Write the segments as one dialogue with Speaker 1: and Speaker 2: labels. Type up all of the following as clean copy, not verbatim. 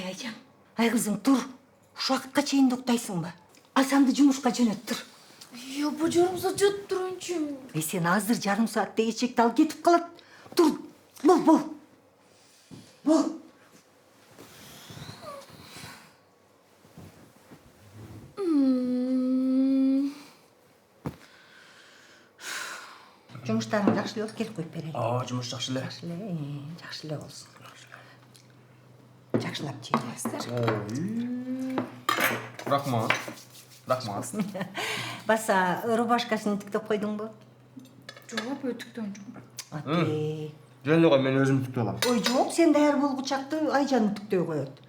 Speaker 1: Айжан, ай кызым тур. Ушул вакытка чейин уктайсыңбы? Асанды жумушка жөнөт тур.
Speaker 2: Я по жарым саат жатып турайынчы.
Speaker 1: Сен азыр жарым саатта эчекти алып кетип калат. Тур. Бол. Жумуштарың жакшы эле болуп келип коюп берели.
Speaker 3: Жумуш жакшы эле.
Speaker 1: Жакшы эле болсун. Жакшылап жейбиз.
Speaker 3: Рахмат.
Speaker 1: Баса рубашкасын тиктеп койдуңбу?
Speaker 2: Жок, апа өтүктөн жок.
Speaker 3: Жөн эле кой, мен өзүм тиктеп алам.
Speaker 1: Ой, жок, сен даяр болгучакты Айжан тиктөй коет.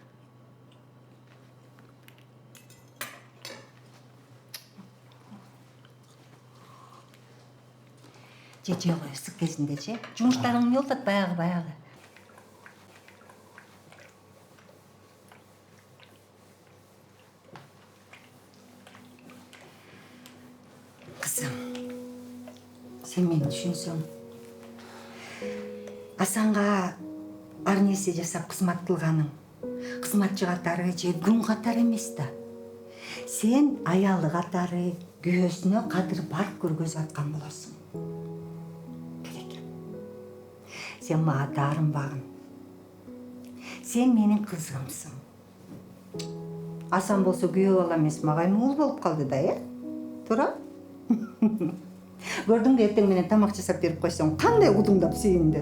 Speaker 1: Же кой, ысык кезинде же. Жумуштарың эмне болуп атат баягы. Кызым, сен мени түшүнсөң. Асанга ар нерсе жасап кызмат кылганың кызматчы катары же күн катары эмес да. Сен аялы катары күйөөсүнө кадыр барк көргөзүп аткан болосуң. Керек. Сен мага таарынбагын. Сен менин кызымсың. Асан болсо күйөө бала эмес, мага уул болуп калды да, Тура? Көрдүңбү, эртең менен тамак жасап берип койсоң кандай удуңдап сүйүндү.